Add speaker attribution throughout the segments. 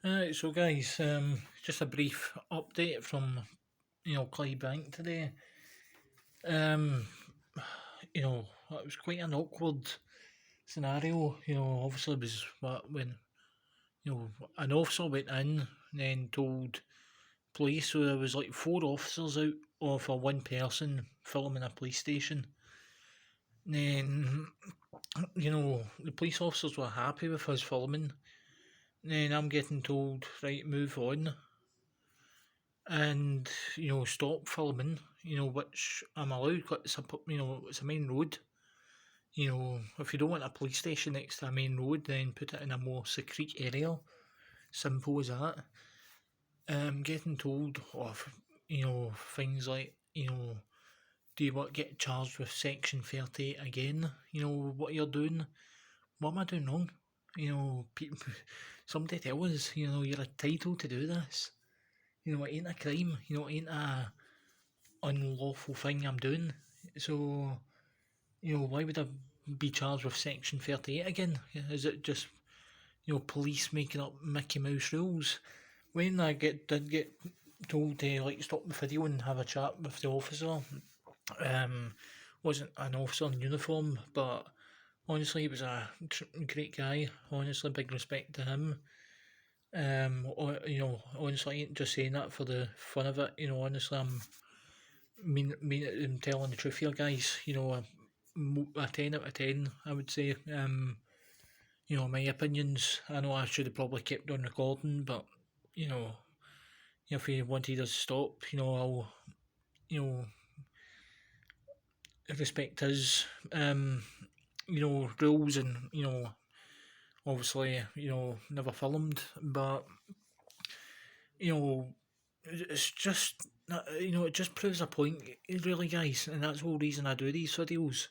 Speaker 1: So guys, just a brief update from Clydebank today. Um, it was quite an awkward scenario. Obviously it was when an officer went in and then told police. So there was like four officers out of a one person filming a police station. Then the police officers were happy with us filming. Then I'm getting told, right, move on and stop filming, which I'm allowed 'cause it's a main road. If you don't want a police station next to a main road, then put it in a more secret area. Simple as that. Getting told of things like do you want to get charged with section 38 again? What you're doing. What am I doing wrong? People, somebody tell us, you're entitled to do this. It ain't a crime. It ain't a unlawful thing I'm doing. So, why would I be charged with Section 38 again? Is it just, police making up Mickey Mouse rules? When I did get told to like stop the video and have a chat with the officer, um, wasn't an officer in uniform, but honestly, he was a great guy. Honestly, big respect to him. Honestly, I ain't just saying that for the fun of it. Honestly, I'm telling the truth here, guys. A 10 out of 10, I would say. My opinions. I know I should have probably kept on recording, but you know, if he wanted us to stop, I'll, you know, respect his, rules and obviously, never filmed, but you know, it's just. It just proves a point, really, guys, and that's the whole reason I do these videos.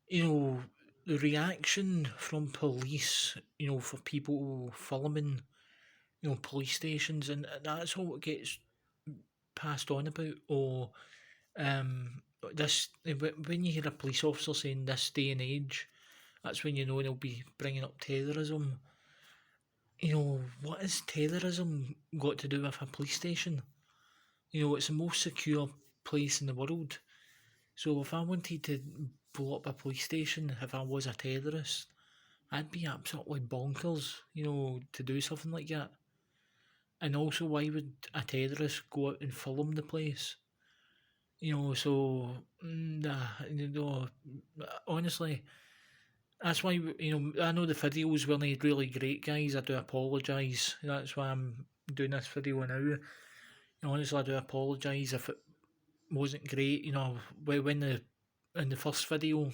Speaker 1: you know, the reaction from police, for people filming, police stations, and that's all it gets passed on about. Or this when you hear a police officer saying this day and age, that's when you know they'll be bringing up terrorism. What has terrorism got to do with a police station? It's the most secure place in the world. So if I wanted to blow up a police station, if I was a terrorist, I'd be absolutely bonkers, to do something like that. And also, why would a terrorist go out and film the place? Honestly, that's why, I know the videos weren't really great, guys. I do apologise. That's why I'm doing this video now. Honestly, I do apologise if it wasn't great. When in the first video,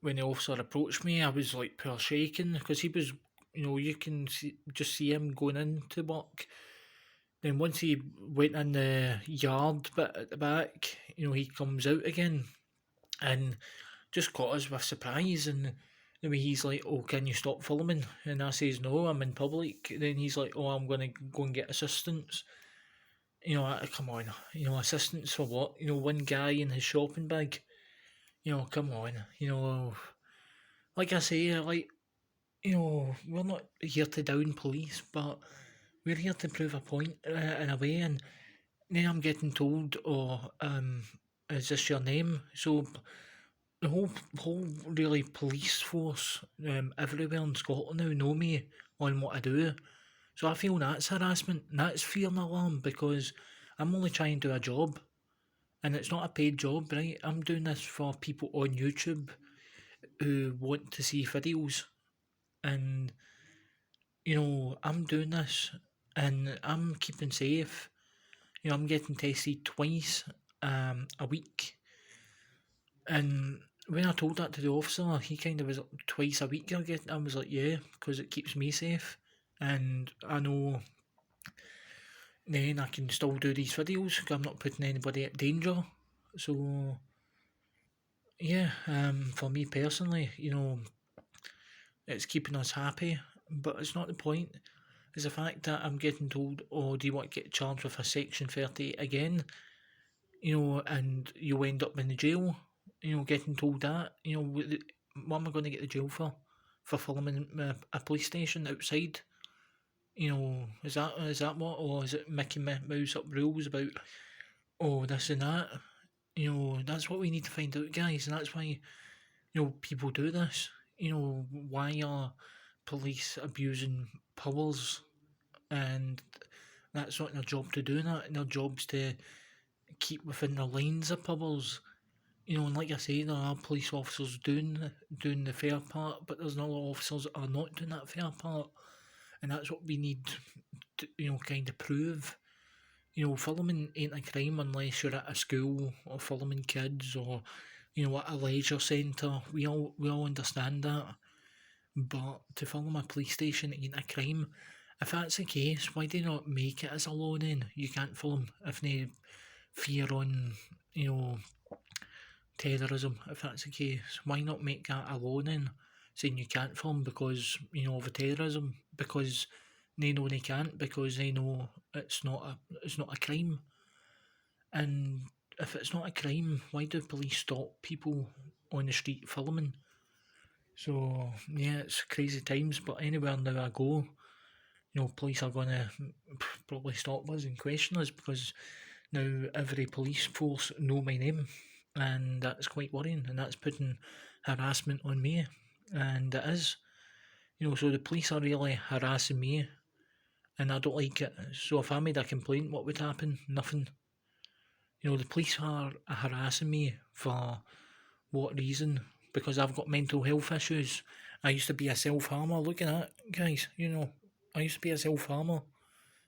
Speaker 1: when the officer approached me, I was like poor shaking because he was, you can just see him going into work. Then once he went in the yard bit at the back, he comes out again and just caught us with surprise. And the way he's like, "Oh, can you stop filming?" And I says, "No, I'm in public." Then he's like, "Oh, I'm gonna go and get assistance." Come on, assistance for what? One guy in his shopping bag. Come on. Like I say, we're not here to down police, but we're here to prove a point in a way. And then I'm getting told, "Oh, is this your name?" So the whole really police force everywhere in Scotland now know me on what I do. So I feel that's harassment, and that's fear and alarm because I'm only trying to do a job, and it's not a paid job, right? I'm doing this for people on YouTube who want to see videos, and I'm doing this and I'm keeping safe. I'm getting tested twice a week. And when I told that to the officer, he kind of was like, twice a week you're getting. I was like, yeah, because it keeps me safe. And I know then I can still do these videos 'cause I'm not putting anybody at danger. So, yeah, for me personally, it's keeping us happy, but it's not the point. Is the fact that I'm getting told, "Oh, do you want to get charged with a Section 38 again?" And you end up in the jail. Getting told that. What am I going to get the jail for? For filming a police station outside? Is that what, or is it Mickey Mouse up rules about this and that? That's what we need to find out, guys, and that's why people do this. Why are police abusing powers? And that's not their job to do that. Their job's to keep within the lines of powers. And like I say, there are police officers doing the fair part, but there's other officers that are not doing that fair part, and that's what we need to kind of prove. Filming ain't a crime unless you're at a school or filming kids or at a leisure centre. We all understand that, but to film a police station ain't a crime. If that's the case, why do you not make it as a law then? You can't film if they fear on terrorism. If that's the case, why not make that a law then, saying you can't film because of the terrorism? Because they know they can't, because they know it's not a crime. And if it's not a crime, why do police stop people on the street filming? So yeah, it's crazy times. But anywhere now I go, police are gonna probably stop us and question us, because now every police force know my name, and that's quite worrying, and that's putting harassment on me, and it is. So the police are really harassing me, and I don't like it. So if I made a complaint, what would happen? Nothing. The police are harassing me for what reason? Because I've got mental health issues. I used to be a self-harmer. Look at that, guys. I used to be a self-harmer.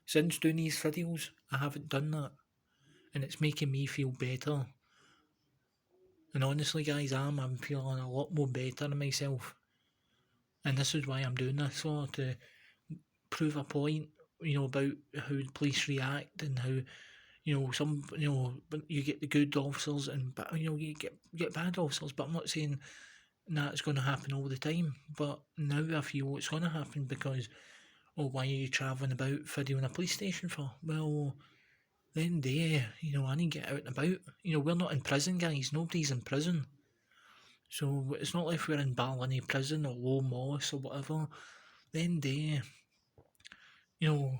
Speaker 1: Since doing these videos, I haven't done that. And it's making me feel better. And honestly, guys, I'm feeling a lot more better in myself. And this is why I'm doing this, so to prove a point, about how the police react, and how some you get the good officers, and but you get bad officers. But I'm not saying that's going to happen all the time. But now I feel it's going to happen, because why are you travelling about videoing a police station for? Well, then I need to get out and about. We're not in prison, guys. Nobody's in prison. So it's not like we're in Balliny prison or Low Moss or whatever. Then you know,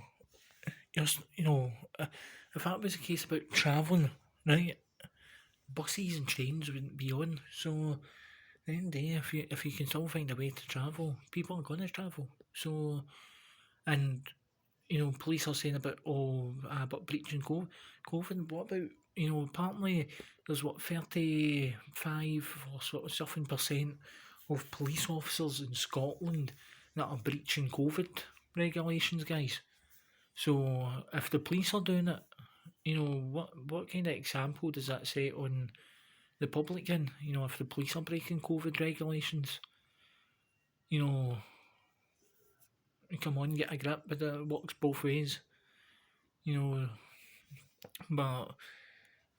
Speaker 1: just if that was the case about travelling, right? Buses and trains wouldn't be on. So then if you can still find a way to travel, people are gonna travel. So, and police are saying about but breaching COVID. What about apparently there's 35 or sort of something percent of police officers in Scotland that are breaching COVID regulations, guys. So if the police are doing it, what kind of example does that set on the public in? If the police are breaking COVID regulations, come on, get a grip, but it works both ways, you know. But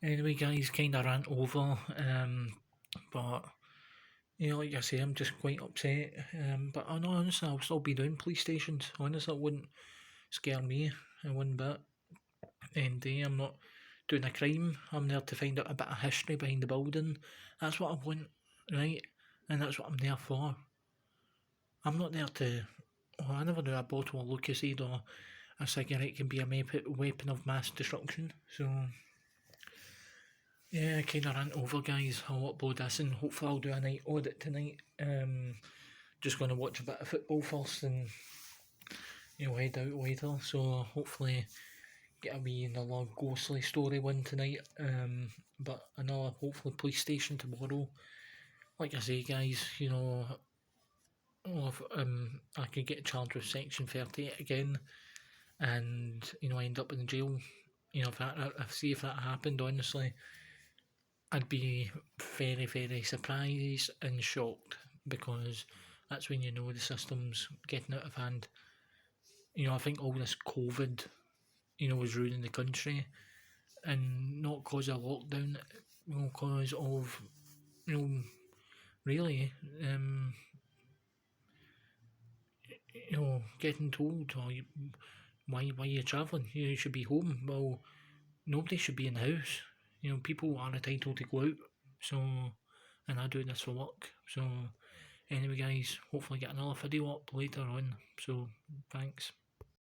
Speaker 1: anyway, guys, kind of rant over. But like I say, I'm just quite upset. But I know, honestly, I'll still be doing police stations. Honestly, it wouldn't scare me one bit. And I'm not doing a crime. I'm there to find out a bit of history behind the building. That's what I want, right? And that's what I'm there for. I'm not there to. Oh, I never knew a bottle of Lucozade or a cigarette can be a weapon of mass destruction. So, yeah, kind of rant over, guys. I'll upload this, and hopefully I'll do a night audit tonight. Just going to watch a bit of football first, and head out later. So hopefully get a wee another ghostly story one tonight. But another hopefully police station tomorrow. Like I say, guys, if I could get charged with Section 38 again, and end up in jail. If that happened, honestly, I'd be very, very surprised and shocked, because that's when the system's getting out of hand. I think all this COVID, was ruining the country, and not cause of lockdown, cause of, really, getting told, why are you travelling? You should be home. Well, nobody should be in the house. People are entitled to go out. So, and I do this for work. So, anyway, guys, hopefully get another video up later on. So, thanks.